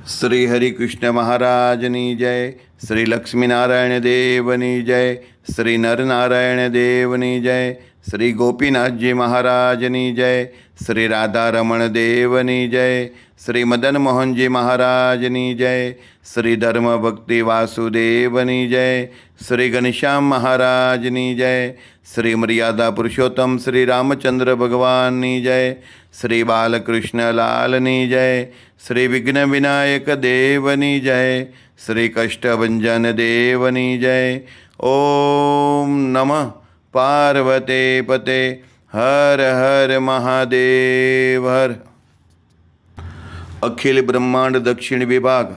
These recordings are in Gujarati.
શ્રી હરિકૃષ્ણ મહારાજની જય, શ્રી લક્ષ્મીનારાયણ દેવની જય, શ્રી નરનારાયણ દેવની જય, શ્રી ગોપીનાથજી મહારાજની જય, શ્રી રાધારમણ દેવની જય, શ્રી મદન મોહનજી મહારાજની જય, શ્રી ધર્મ ભક્તિ વાસુદેવની જય, શ્રી ઘનશ્યામ મહારાજની જય, શ્રી મર્યાદા પુરુષોત્તમ શ્રી રામચંદ્ર ભગવાનની જય, શ્રી બાલકૃષ્ણ લાલની જય, શ્રી વિઘ્ન વિનાયક દેવની જય, શ્રી કષ્ટભંજન દેવની જય. ઓમ નમઃ પાર્વતે પતે હર હર મહાદેવ હર. અખિલ બ્રહ્માંડ દક્ષિણ વિભાગ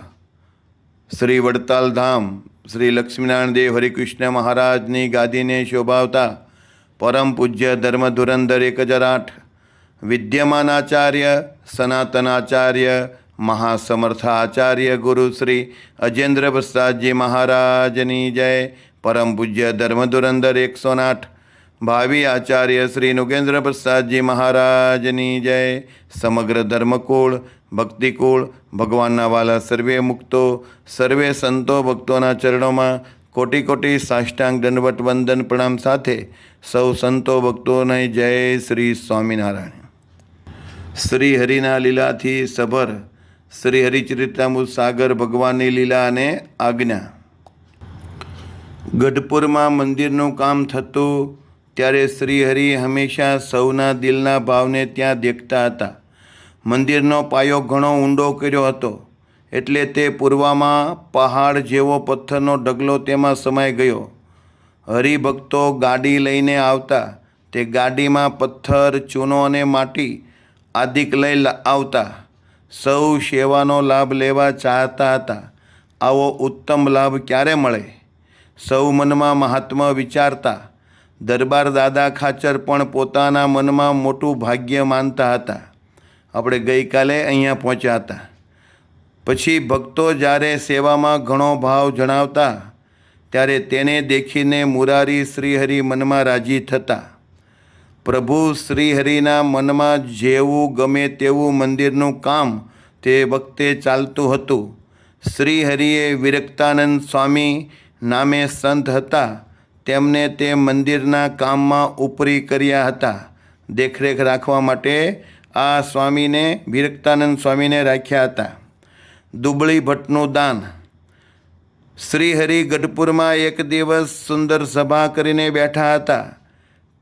શ્રી વડતાલ ધામ શ્રી લક્ષ્મીનારાયણ દેવ હરિકૃષ્ણ મહારાજની ગાદીને શોભાવતા પરમ પૂજ્ય ધર્મ ધુરંધર 1008 વિદ્યમાન આચાર્ય સનાતનાચાર્ય મહાસમર્થ આચાર્ય ગુરુ શ્રી અજેન્દ્ર પ્રસાદજી મહારાજની જય. પરમ પૂજ્ય ધર્મ ધુરંધર 108 ભાવિ આચાર્ય શ્રી નુગેન્દ્ર પ્રસાદજી મહારાજની જય. સમગ્ર ધર્મકુળ ભક્તિકુળ ભગવાનના વાલા સર્વે મુક્તો સર્વે સંતો ભક્તોના ચરણોમાં કોટી કોટી સાષ્ટાંગ દંડવટ વંદન પ્રણામ સાથે સૌ સંતો ભક્તોને જય શ્રી સ્વામિનારાયણ. શ્રી હરિના લીલાથી સભર શ્રી હરિચરિતામૃત સાગર ભગવાનની લીલા અને આજ્ઞા. ગઢપુરમાં મંદિરનું કામ થતું ત્યારે શ્રી હરિ હંમેશા સૌના દિલના ભાવને ત્યાં દેખતા હતા. મંદિરનો પાયો ઘણો ઊંડો કર્યો હતો એટલે તે પૂર્વમાં પહાડ જેવો પથ્થરનો ઢગલો તેમાં સમાઈ ગયો. હરિભક્તો ગાડી લઈને આવતા તે ગાડીમાં પથ્થર ચૂનો અને માટી આદિક લઈ આવતા. સૌ સેવાનો લાભ લેવા ચાહતા હતા. આવો ઉત્તમ લાભ ક્યારે મળે? સૌ મનમાં મહાત્મા વિચારતા. દરબાર દાદા ખાચર પણ પોતાના મનમાં મોટું ભાગ્ય માનતા હતા. આપણે ગઈકાલે અહીંયા પહોંચ્યા હતા. પછી ભક્તો જ્યારે સેવામાં ઘણો ભાવ જણાવતા ત્યારે તેને દેખીને મુરારી શ્રીહરિ મનમાં રાજી થતા. પ્રભુ શ્રીહરિના મનમાં જેવું ગમે તેવું મંદિરનું કામ તે વખતે ચાલતું હતું. શ્રીહરિએ વિરક્તાનંદ સ્વામી નામે સંત હતા. તેમને તે મંદિરના કામમાં ઉપરી કર્યા હતા. દેખરેખ રાખવા માટે આ સ્વામીને વિરક્તાનંદ સ્વામીને રાખ્યા હતા. દુબળી ભટ્ટનું દાન. શ્રીહરિ ગઢપુરમાં એક દિવસ સુંદર સભા કરીને બેઠા હતા.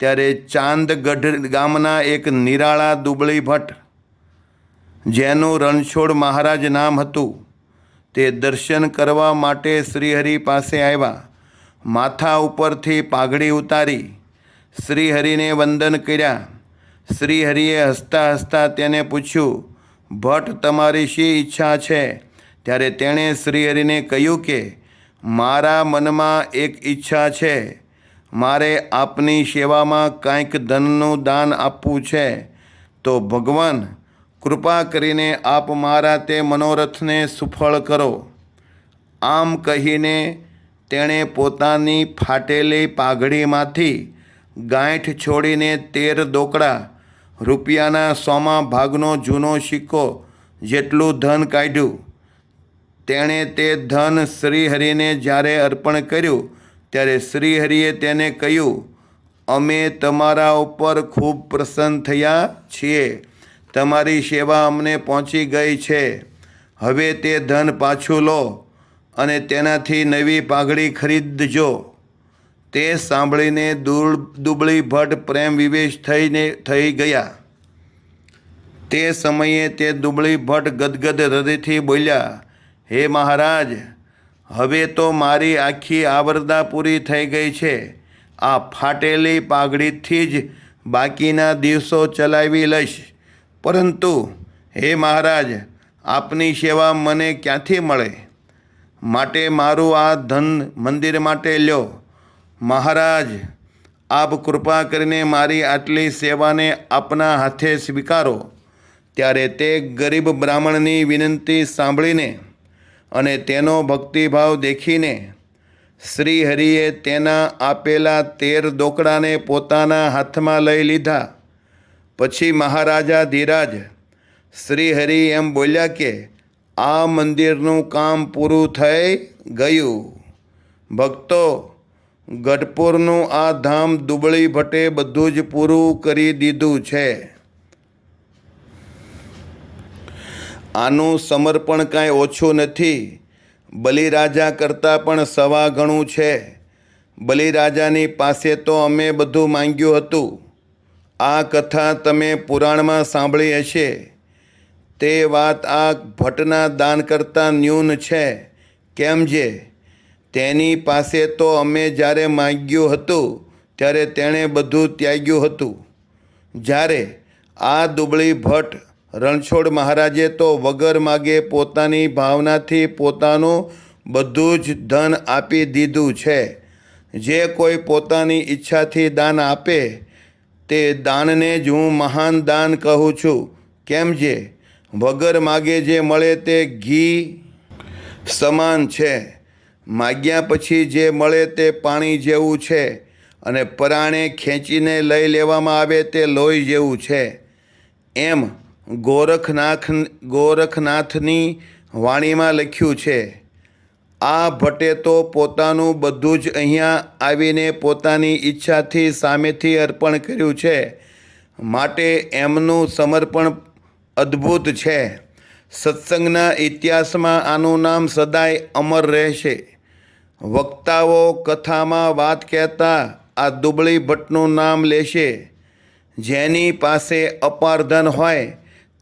ત્યારે ચાંદગઢ ગામના એક નિરાળા દુબળી ભટ્ટ જેનું રણછોડ મહારાજ નામ હતું તે દર્શન કરવા માટે શ્રીહરિ પાસે આવ્યા. માથા ઉપરથી પાઘડી ઉતારી શ્રીહરિને વંદન કર્યા. શ્રીહરિએ હસતા હસતા તેને પૂછ્યું, ભટ્ટ તમારી શી ઈચ્છા છે? ત્યારે તેણે શ્રીહરિને કહ્યું કે મારા મનમાં એક ઈચ્છા છે. મારે આપની સેવામાં કાંઈક ધનનું દાન આપવું છે. તો ભગવાન કૃપા કરીને આપ મારા તે મનોરથને સુફળ કરો. આમ કહીને તેણે પોતાની ફાટેલી પાઘડીમાંથી ગાંઠ છોડીને 13 દોકડા રૂપિયાના 100મા ભાગનો જૂનો સિક્કો જેટલું ધન કાઢ્યું. તેણે તે ધન શ્રીહરિને જ્યારે અર્પણ કર્યું ત્યારે શ્રીહરિએ તેને કહ્યું, અમે તમારા ઉપર ખૂબ પ્રસન્ન થયા છીએ. તમારી સેવા અમને પહોંચી ગઈ છે. હવે તે ધન પાછું લો અને તેનાથી નવી પાઘડી ખરીદજો. તે સાંભળીને દુબળી ભટ્ટ પ્રેમ વિવેશ થઈ ગયા. તે સમયે તે દુબળી ભટ્ટ ગદગદ હૃદયથી બોલ્યા, હે મહારાજ, હવે તો મારી આખી આવરદા પૂરી થઈ ગઈ છે. આ ફાટેલી પાઘડીથી જ બાકીના દિવસો ચલાવી લઈશ. પરંતુ હે મહારાજ, આપની સેવા મને ક્યાંથી મળે? માટે મારું આ ધન મંદિર માટે લ્યો. મહારાજ, આપ કૃપા કરીને મારી આટલી સેવાને આપના હાથે સ્વીકારો. ત્યારે તે ગરીબ બ્રાહ્મણની વિનંતી સાંભળીને અને તેનો ભક્તિભાવ દેખીને શ્રીહરિએ તેના આપેલા 13 દોકડાને પોતાના હાથમાં લઈ લીધા. પછી મહારાજા ધીરાજ શ્રીહરિ એમ બોલ્યા કે આ મંદિરનું કામ પૂરું થઈ ગયું. ભક્તો, ગઢપુરનું આ ધામ દુબળી ભટ્ટે બધું જ પૂરું કરી દીધું છે. આનું સમર્પણ કાંઈ ઓછું નથી. બલિરાજા કરતાં પણ સવા ગણું છે. બલિરાજાની પાસે તો અમે બધું માંગ્યું હતું. આ કથા તમે પુરાણમાં સાંભળી હશે. તે વાત આ ભટ્ટના દાન કરતાં ન્યૂન છે. કેમ જે તેની પાસે તો અમે જ્યારે માંગ્યું હતું ત્યારે તેણે બધું ત્યાગ્યું હતું. જ્યારે આ દુબળી ભટ્ટ રણછોડ મહારાજે તો વગર માગે પોતાની ભાવનાથી પોતાનું બધું જ ધન આપી દીધું છે. જે કોઈ પોતાની ઈચ્છાથી દાન આપે તે દાનને જ હું મહાન દાન કહું છું. કેમ જે વગર માગે જે મળે તે ઘી સમાન છે. માગ્યા પછી જે મળે તે પાણી જેવું છે અને પરાણે ખેંચીને લઈ લેવામાં આવે તે લોહી જેવું છે. એમ ગોરખનાથની વાણીમાં લખ્યું છે. આ ભટ્ટે તો પોતાનું બધું જ અહીંયા આવીને પોતાની ઈચ્છાથી સામેથી અર્પણ કર્યું છે. માટે એમનું સમર્પણ અદ્ભુત છે. સત્સંગના ઇતિહાસમાં આનું નામ સદાય અમર રહેશે. વક્તાઓ કથામાં વાત કહેતા આ દુબળી ભટ્ટનું નામ લેશે. જેની પાસે અપાર ધન હોય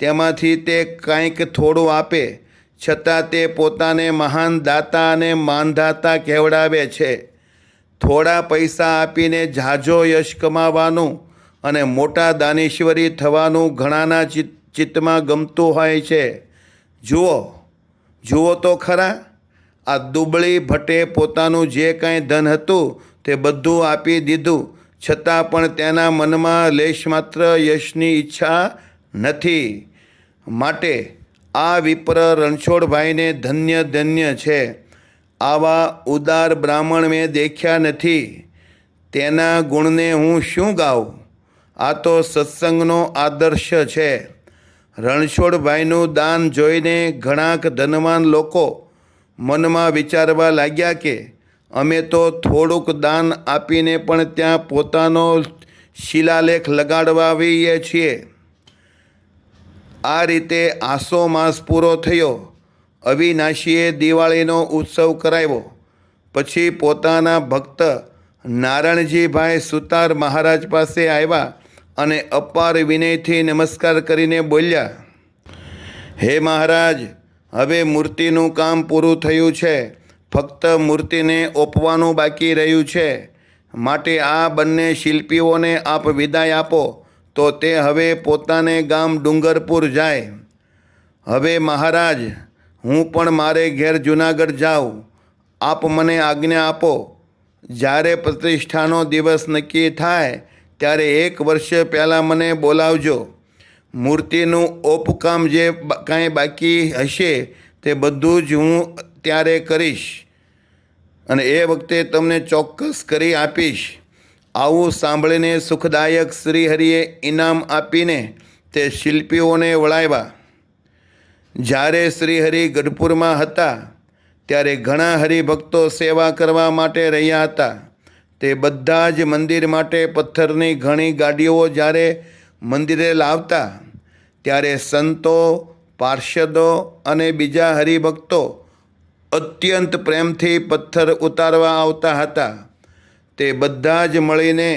તેમાંથી તે કંઈક થોડું આપે, છતાં તે પોતાને મહાન દાતા અને માનધાતા કહેવડાવે છે. થોડા પૈસા આપીને ઝાઝો યશ કમાવાનું અને મોટા દાનેશ્વરી થવાનું ઘણાના ચિત્તમાં ગમતું હોય છે. જુઓ તો ખરા, આ દુબળી ભટ્ટે પોતાનું જે કાંઈ ધન હતું તે બધું આપી દીધું, છતાં પણ તેના મનમાં લેશ માત્ર યશની ઈચ્છા નથી. માટે આ વિપ્ર રણછોડભાઈને ધન્ય ધન્ય છે. આવા ઉદાર બ્રાહ્મણ મેં દેખ્યા નથી. તેના ગુણને હું શું ગાઉં? આ તો સત્સંગનો આદર્શ છે. રણછોડભાઈનું દાન જોઈને ઘણાક ધનવાન લોકો મનમાં વિચારવા લાગ્યા કે અમે તો થોડુંક દાન આપીને પણ ત્યાં પોતાનો શિલાલેખ લગાડવાવીએ છીએ. આ રીતે આસો માસ પૂરો થયો. અવિનાશીએ દિવાળીનો ઉત્સવ કરાવ્યો. પછી પોતાના ભક્ત નારણજીભાઈ સુતાર મહારાજ પાસે આવ્યા અને અપાર વિનયથી નમસ્કાર કરીને બોલ્યા, હે મહારાજ, હવે મૂર્તિનું કામ પૂરું થયું છે. ફક્ત મૂર્તિને ઓપવાનું બાકી રહ્યું છે. માટે આ બંને શિલ્પીઓને આપ વિદાય આપો તો તે હવે પોતાને ગામ ડુંગરપુર જાય. હવે મહારાજ, હું પણ મારે ઘેર જૂનાગઢ જાઉં. આપ મને આજ્ઞા આપો. જ્યારે પ્રતિષ્ઠાનો દિવસ નક્કી થાય ત્યારે 1 વર્ષ પહેલાં મને બોલાવજો. મૂર્તિનું ઓપકામ જે કાંઈ બાકી હશે તે બધું જ હું ત્યારે કરીશ અને એ વખતે તમને ચોક્કસ કરી આપીશ. આવું સાંભળીને સુખદાયક શ્રીહરિએ ઇનામ આપીને તે શિલ્પીઓને વળાવ્યા. જ્યારે શ્રીહરિ ગઢપુરમાં હતા ત્યારે ઘણા હરિભક્તો સેવા કરવા માટે રહ્યા હતા. તે બધા જ મંદિર માટે પથ્થરની ઘણી ગાડીઓ જ્યારે મંદિરે લાવતા ત્યારે સંતો, પાર્ષદો અને બીજા હરિભક્તો અત્યંત પ્રેમથી પથ્થર ઉતારવા આવતા હતા. તે બધા જ મળીને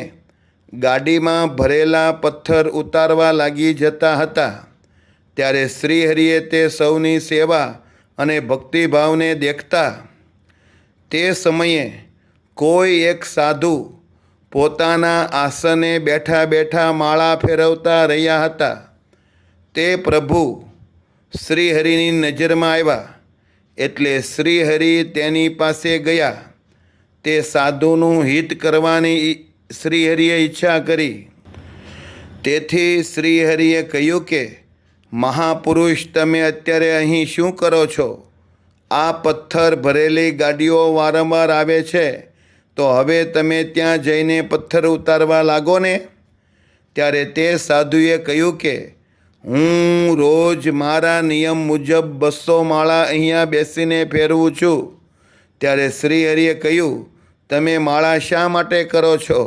ગાડીમાં ભરેલા પથ્થર ઉતારવા લાગી જતા હતા. ત્યારે શ્રીહરિએ તે સૌની સેવા અને ભક્તિભાવને દેખતા તે સમયે કોઈ એક સાધુ પોતાના આસને બેઠા બેઠા માળા ફેરવતા રહ્યા હતા. તે પ્રભુ શ્રીહરિની નજરમાં આવ્યા એટલે શ્રીહરિ તેની પાસે ગયા. તે સાધુનું હિત કરવાની શ્રીહરિએ ઈચ્છા કરી. તેથી શ્રીહરિએ કહ્યું કે મહાપુરુષ, તમે અત્યારે અહીં શું કરો છો? આ પથ્થર ભરેલી ગાડીઓ વારંવાર આવે છે, તો હવે તમે ત્યાં જઈને પથ્થર ઉતારવા લાગો ને. ત્યારે તે સાધુએ કહ્યું કે હું રોજ મારા નિયમ મુજબ 200 માળા અહીંયા બેસીને ફેરવું છું. ત્યારે શ્રીહરિએ કહ્યું, તમે માળા શા માટે કરો છો?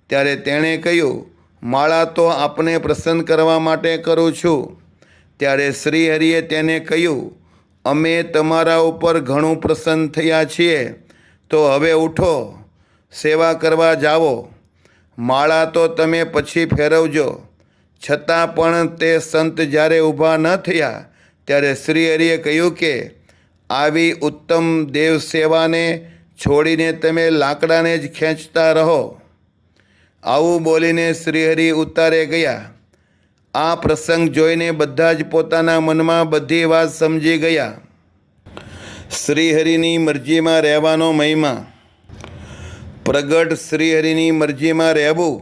ત્યારે તેણે કહ્યું, માળા તો આપને પ્રસન્ન કરવા માટે કરું છું. ત્યારે શ્રીહરિએ તેને કહ્યું, અમે તમારા ઉપર ઘણું પ્રસન્ન થયા છીએ, તો હવે ઉઠો, સેવા કરવા જાઓ. માળા તો તમે પછી ફેરવજો. છતાં પણ તે સંત જ્યારે ઊભા ન થયા ત્યારે શ્રીહરિએ કહ્યું કે આવી ઉત્તમ દેવ સેવાને છોડીને તમે લાકડાને જ ખેંચતા રહો. આવું બોલીને શ્રીહરિ ઉતારે ગયા. આ પ્રસંગ જોઈને બધા જ પોતાના મનમાં બધી વાત સમજી ગયા. શ્રીહરિની મરજીમાં રહેવાનો મહિમા. પ્રગટ શ્રીહરિની મરજીમાં રહેવું,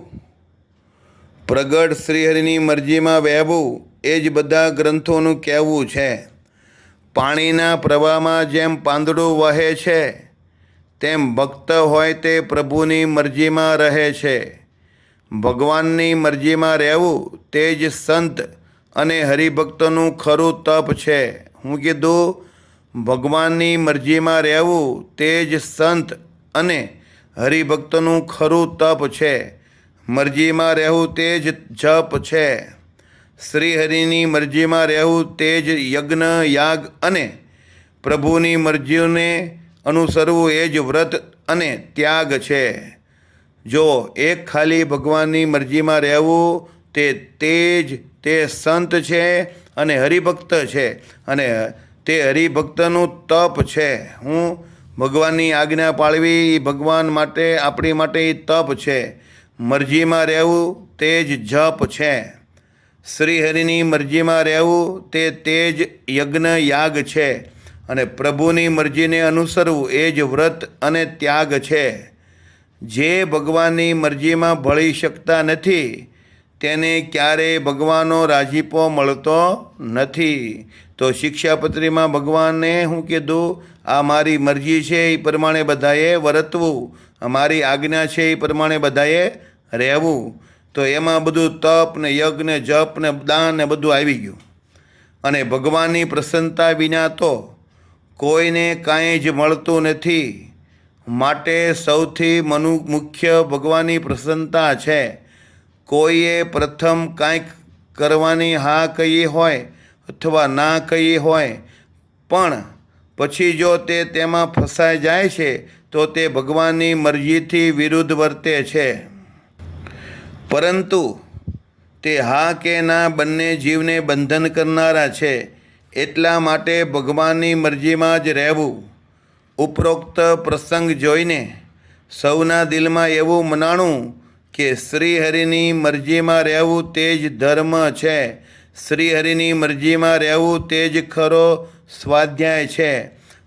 પ્રગટ શ્રીહરિની મરજીમાં વહેવું એ જ બધા ગ્રંથોનું કહેવું છે. પાણીના પ્રવાહમાં જેમ પાંદડું વહે છે તેમ ભક્ત હોય તે પ્રભુની મરજીમાં રહે છે. ભગવાનની મરજીમાં રહેવું તે જ સંત અને હરિભક્તોનું ખરું તપ છે. હું કીધું, ભગવાનની મરજીમાં રહેવું તે જ સંત અને હરિભક્તોનું ખરું તપ છે. મરજીમાં રહેવું તે જ જપ છે. શ્રીહરિની મરજીમાં રહેવું તે જ યજ્ઞ, યાગ અને પ્રભુની મરજીને અનુસરવું એ જ વ્રત અને ત્યાગ છે. જો એક ખાલી ભગવાનની મરજીમાં રહેવું તે સંત છે અને હરિભક્ત છે, અને તે હરિભક્તનું તપ છે. હું ભગવાનની આજ્ઞા પાળવી એ ભગવાન માટે, આપણી માટે એ તપ છે. મરજીમાં રહેવું તે જ જપ છે. શ્રીહરિની મરજીમાં રહેવું તે જ યજ્ઞ, યાગ છે, અને પ્રભુની મરજીને અનુસરવું એ જ વ્રત અને ત્યાગ છે. જે ભગવાનની મરજીમાં ભળી શકતા નથી તેને ક્યારેય ભગવાનનો રાજીપો મળતો નથી. તો શિક્ષાપત્રીમાં ભગવાનને હું કીધું, આ મારી મરજી છે એ પ્રમાણે બધાએ વર્તવું, અમારી આજ્ઞા છે એ પ્રમાણે બધાએ રહેવું. તો એમાં બધું તપ ને યજ્ઞ ને જપ ને દાન ને બધું આવી ગયું. અને ભગવાનની પ્રસન્નતા વિના તો કોઈને કાંઈ જ મળતું નથી. માટે સૌથી મુખ્ય ભગવાનની પ્રસન્નતા છે. કોઈએ પ્રથમ કાંઈક કરવાની હા કહી હોય અથવા ના કહી હોય, પણ પછી જો તે તેમાં ફસાઈ જાય છે તો તે ભગવાનની મરજીથી વિરુદ્ધ વર્તે છે. પરંતુ તે હા કે ના બંને જીવને બંધન કરનારા છે. એટલા માટે ભગવાનની મરજીમાં જ રહેવું. ઉપરોક્ત પ્રસંગ જોઈને સૌના દિલમાં એવું મનાણું કે શ્રીહરિની મરજીમાં રહેવું તે જ ધર્મ છે. શ્રીહરિની મરજીમાં રહેવું તે જ ખરો સ્વાધ્યાય છે,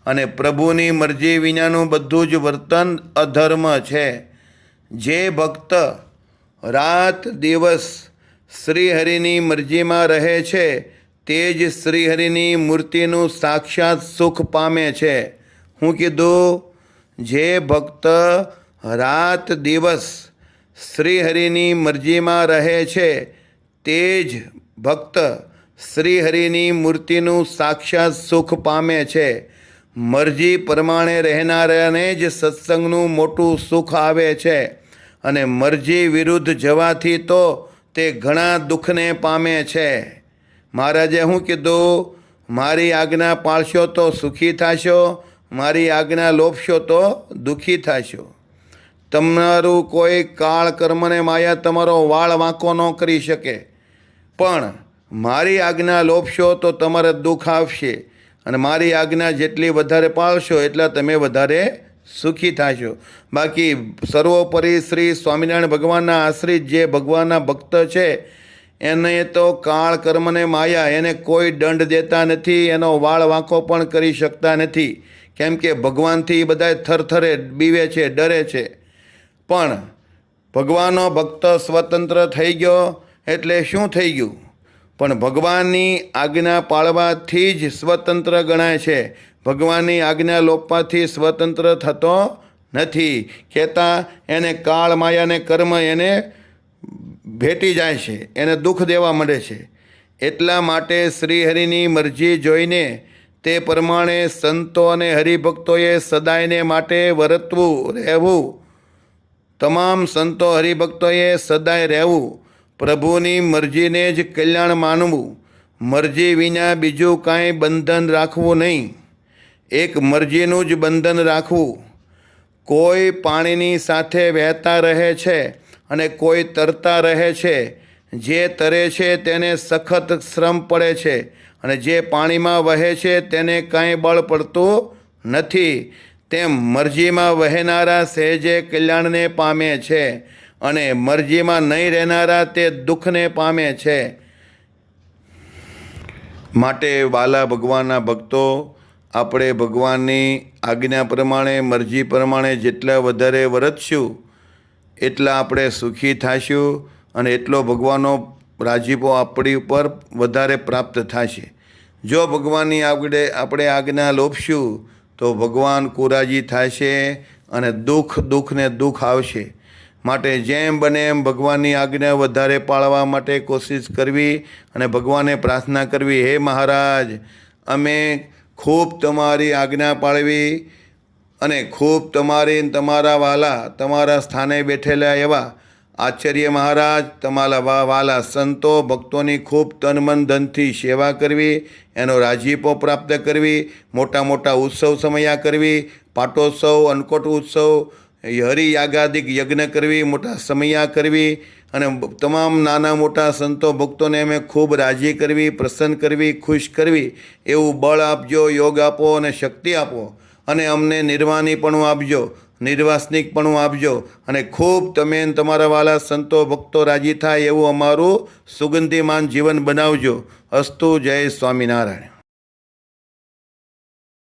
અને પ્રભુની મરજી વિનાનું બધું જ વર્તન અધર્મ છે. જે ભક્ત રાત દિવસ શ્રીહરિની મરજીમાં રહે છે તે જ શ્રીહરિની મૂર્તિનું સાક્ષાત સુખ પામે છે. હું કીધું, જે ભક્ત રાત દિવસ શ્રીહરિની મરજીમાં રહે છે તે જ ભક્ત શ્રીહરિની મૂર્તિનું સાક્ષાત સુખ પામે છે. મરજી પ્રમાણે રહેનારાને જ સત્સંગનું મોટું સુખ આવે છે, અને મરજી વિરુદ્ધ જવાથી તો તે ઘણા દુઃખને પામે છે. મહારાજે શું કીધું? મારી આજ્ઞા પાળશો તો સુખી થશો, મારી આજ્ઞા લોપશો તો દુઃખી થશો. તમારું કોઈ કાળ કર્મને માયા તમારો વાળ વાંકો ન કરી શકે, પણ મારી આજ્ઞા લોપશો તો તમારે દુઃખ આવશે, અને મારી આજ્ઞા જેટલી વધારે પાળશો એટલા તમે વધારે સુખી થશો. બાકી સર્વોપરી શ્રી સ્વામિનારાયણ ભગવાનના આશ્રિત જે ભગવાનના ભક્ત છે એને તો કાળ કર્મને માયા એને કોઈ દંડ દેતા નથી, એનો વાળ વાંકો પણ કરી શકતા નથી. કેમ કે ભગવાનથી બધા થરથરે બીવે છે, ડરે છે. પણ ભગવાનનો ભક્ત સ્વતંત્ર થઈ ગયો એટલે શું થઈ ગયું? પણ ભગવાનની આજ્ઞા પાળવાથી જ સ્વતંત્ર ગણાય છે. ભગવાનની આજ્ઞા લોપવાથી સ્વતંત્ર થતો નથી. કહેતા એને કાળ માયાને કર્મ એને ભેટી જાય છે, એને દુઃખ દેવા માંડે છે. એટલા માટે શ્રીહરિની મરજી જોઈને તે પ્રમાણે સંતો અને હરિભક્તોએ સદાયને માટે વર્તવું રહેવું. તમામ સંતો હરિભક્તોએ સદાય રહેવું, પ્રભુની મરજીને જ કલ્યાણ માનવું, મરજી વિના બીજું કાંઈ બંધન રાખવું નહીં, એક મરજીનું જ બંધન રાખવું. કોઈ પાણીની સાથે વહેતા રહે છે અને કોઈ તરતા રહે છે. જે તરે છે તેને સખત શ્રમ પડે છે અને જે પાણીમાં વહે છે તેને કાંઈ બળ પડતું નથી. તેમ મરજીમાં વહેનારા સહેજે કલ્યાણને પામે છે અને મરજીમાં નહીં રહેનારા તે દુઃખને પામે છે. માટે વાલા ભગવાનના ભક્તો, આપણે ભગવાનની આજ્ઞા પ્રમાણે, મરજી પ્રમાણે જેટલા વધારે વર્તશું એટલા આપણે સુખી થઈશું અને એટલો ભગવાનનો રાજીપો આપણી ઉપર વધારે પ્રાપ્ત થશે. જો ભગવાનની આપણે આજ્ઞા લોપશું તો ભગવાન કુરાજી થશે અને દુઃખ ને દુઃખ આવશે. માટે જેમ બને એમ ભગવાનની આજ્ઞા વધારે પાળવા માટે કોશિશ કરવી અને ભગવાનને પ્રાર્થના કરવી, હે મહારાજ, અમે ખૂબ તમારી આજ્ઞા પાળવી અને ખૂબ તમારા વાલા, તમારા સ્થાને બેઠેલા એવા આચાર્ય મહારાજ, તમારા વાલા સંતો ભક્તોની ખૂબ તન મન ધનથી સેવા કરવી, એનો રાજીપો પ્રાપ્ત કરવી, મોટા મોટા ઉત્સવ સમયા કરવી, પાટોત્સવ, અન્નકોટ ઉત્સવ, હરિયાગાદિક યજ્ઞ કરવી, મોટા સમયા કરવી અને તમામ નાના મોટા સંતો ભક્તોને અમે ખૂબ રાજી કરવી, પ્રસન્ન કરવી, ખુશ કરવી. એવું બળ આપજો, યોગ આપો અને શક્તિ આપો અને અમને નિર્વાણીપણું આપજો, નિર્વાસનિકપણું આપજો અને ખૂબ તમે તમારા વાલા સંતો ભક્તો રાજી થાય એવું અમારું સુગંધીમાન જીવન બનાવજો. અસ્તુ. જય સ્વામિનારાયણ.